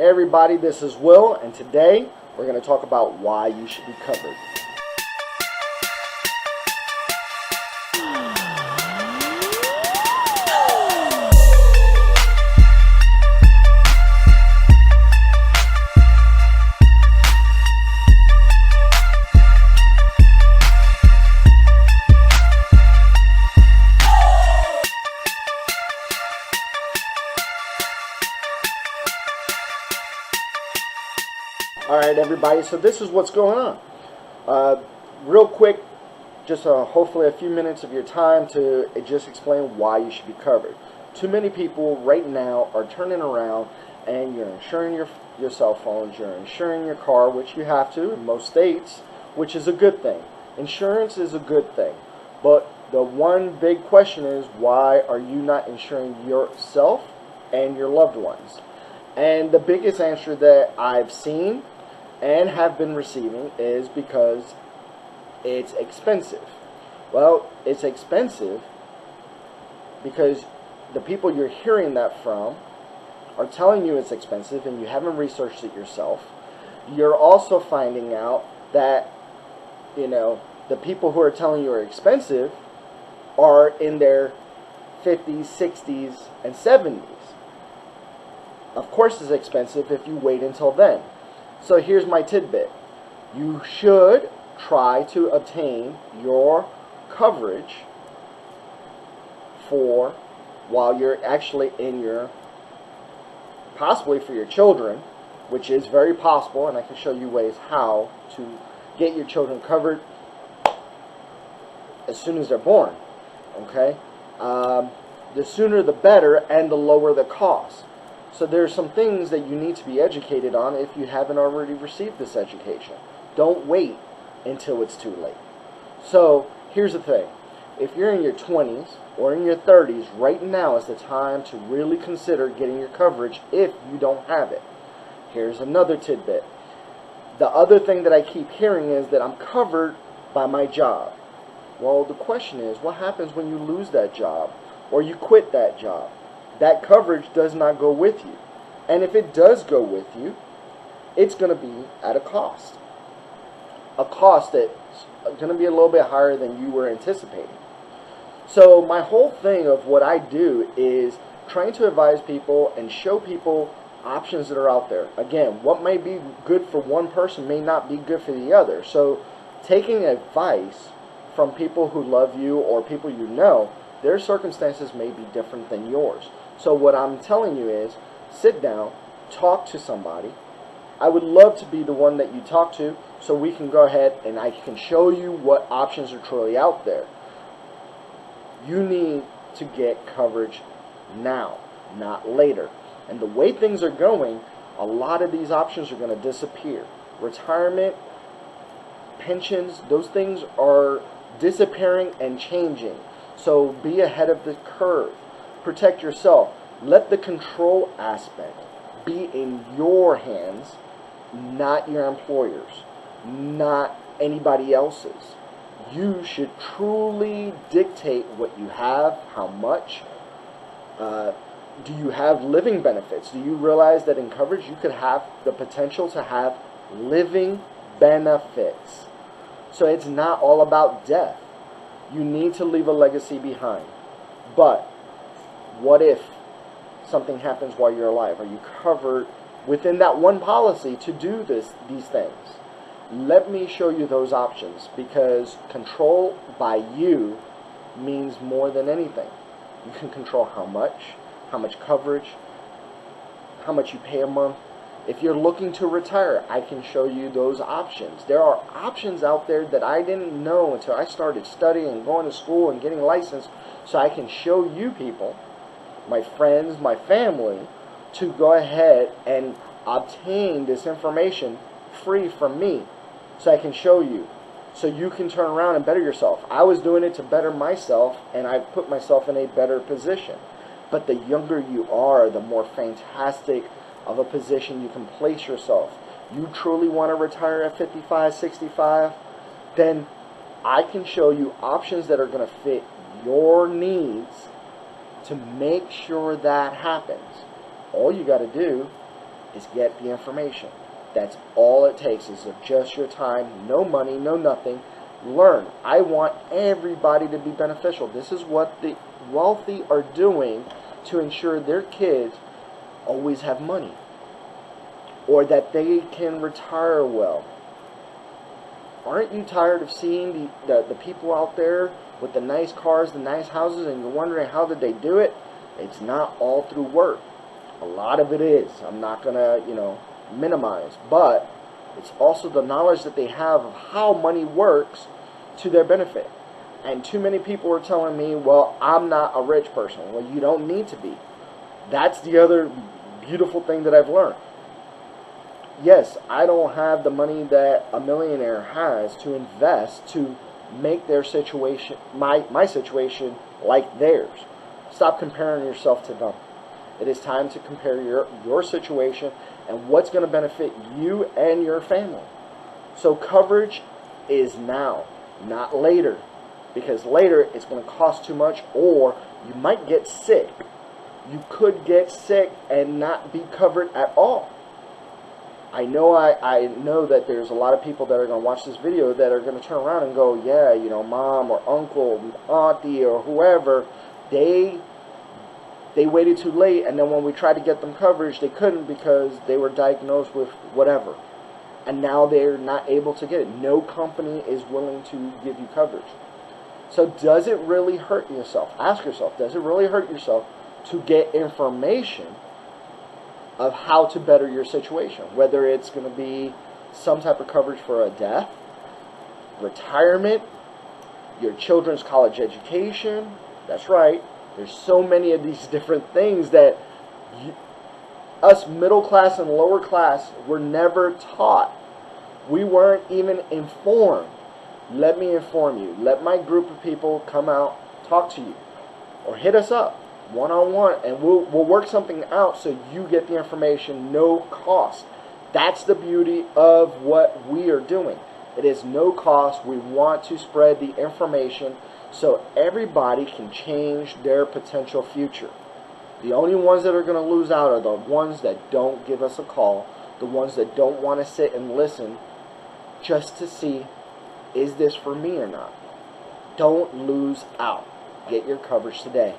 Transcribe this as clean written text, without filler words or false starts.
Hey everybody, this is Will, and today we're going to talk about why you should be covered. Alright everybody, so this is what's going on. Real quick, just hopefully a few minutes of your time to just explain why you should be covered. Too many people right now are turning around and you're insuring your cell phones, you're insuring your car, which you have to in most states, which is a good thing. Insurance is a good thing. But the one big question is, why are you not insuring yourself and your loved ones? And the biggest answer that I've seen and have been receiving is because it's expensive. Well, it's expensive because the people you're hearing that from are telling you it's expensive and you haven't researched it yourself. You're also finding out that, the people who are telling you are expensive are in their 50s, 60s, and 70s. Of course it's expensive if you wait until then. So here's my tidbit. You should try to obtain your coverage for while you're actually in possibly for your children, which is very possible, and I can show you ways how to get your children covered as soon as they're born. Okay? The sooner the better, and the lower the cost. So there's some things that you need to be educated on if you haven't already received this education. Don't wait until it's too late. So here's the thing. If you're in your 20s or in your 30s, right now is the time to really consider getting your coverage if you don't have it. Here's another tidbit. The other thing that I keep hearing is that I'm covered by my job. Well, the question is, what happens when you lose that job or you quit that job? That coverage does not go with you. And if it does go with you, it's going to be at a cost. A cost that's going to be a little bit higher than you were anticipating. So my whole thing of what I do is trying to advise people and show people options that are out there. Again, what may be good for one person may not be good for the other. So taking advice from people who love you or people you know, their circumstances may be different than yours. So what I'm telling you is, sit down, talk to somebody. I would love to be the one that you talk to so we can go ahead and I can show you what options are truly out there. You need to get coverage now, not later. And the way things are going, a lot of these options are going to disappear. Retirement, pensions, those things are disappearing and changing. So be ahead of the curve. Protect yourself. Let the control aspect be in your hands, not your employer's, not anybody else's. You should truly dictate what you have, how much. Do you have living benefits? Do you realize that in coverage you could have the potential to have living benefits? So it's not all about death. You need to leave a legacy behind. But what if something happens while you're alive? Are you covered within that one policy to do these things? Let me show you those options, because control by you means more than anything. You can control how much coverage, how much you pay a month. If you're looking to retire, I can show you those options. There are options out there that I didn't know until I started studying and going to school and getting licensed, so I can show you people, my friends, my family, to go ahead and obtain this information free from me, so I can show you, so you can turn around and better yourself. I was doing it to better myself, and I put myself in a better position. But the younger you are, the more fantastic of a position you can place yourself. You truly want to retire at 55, 65, then I can show you options that are going to fit your needs to make sure that happens. All you got to do is get the information. That's all it takes is just your time, no money, no nothing. Learn. I want everybody to be beneficial. This is what the wealthy are doing to ensure their kids always have money, or that they can retire well. Aren't you tired of seeing the people out there with the nice cars, the nice houses, and you're wondering how did they do it? It's not all through work. A lot of it is. I'm not going to, minimize, but it's also the knowledge that they have of how money works to their benefit. And too many people are telling me, well, I'm not a rich person. Well, you don't need to be. That's the other beautiful thing that I've learned. Yes, I don't have the money that a millionaire has to invest to make their situation, my situation, like theirs. Stop comparing yourself to them. It is time to compare your situation and what's going to benefit you and your family. So coverage is now, not later. Because later it's going to cost too much, or you might get sick. You could get sick and not be covered at all. I know that there's a lot of people that are going to watch this video that are going to turn around and go, yeah, mom or uncle, auntie or whoever, they waited too late, and then when we tried to get them coverage, they couldn't because they were diagnosed with whatever. And now they're not able to get it. No company is willing to give you coverage. So does it really hurt yourself? Ask yourself, does it really hurt yourself to get information of how to better your situation? Whether it's going to be some type of coverage for a death, retirement, your children's college education. That's right. There's so many of these different things that us middle class and lower class were never taught. We weren't even informed. Let me inform you. Let my group of people come out, talk to you, or hit us up one-on-one, and we'll work something out so you get the information, no cost. That's the beauty of what we are doing. It is no cost. We want to spread the information so everybody can change their potential future. The only ones that are going to lose out are the ones that don't give us a call, the ones that don't want to sit and listen just to see, is this for me or not? Don't lose out. Get your coverage today.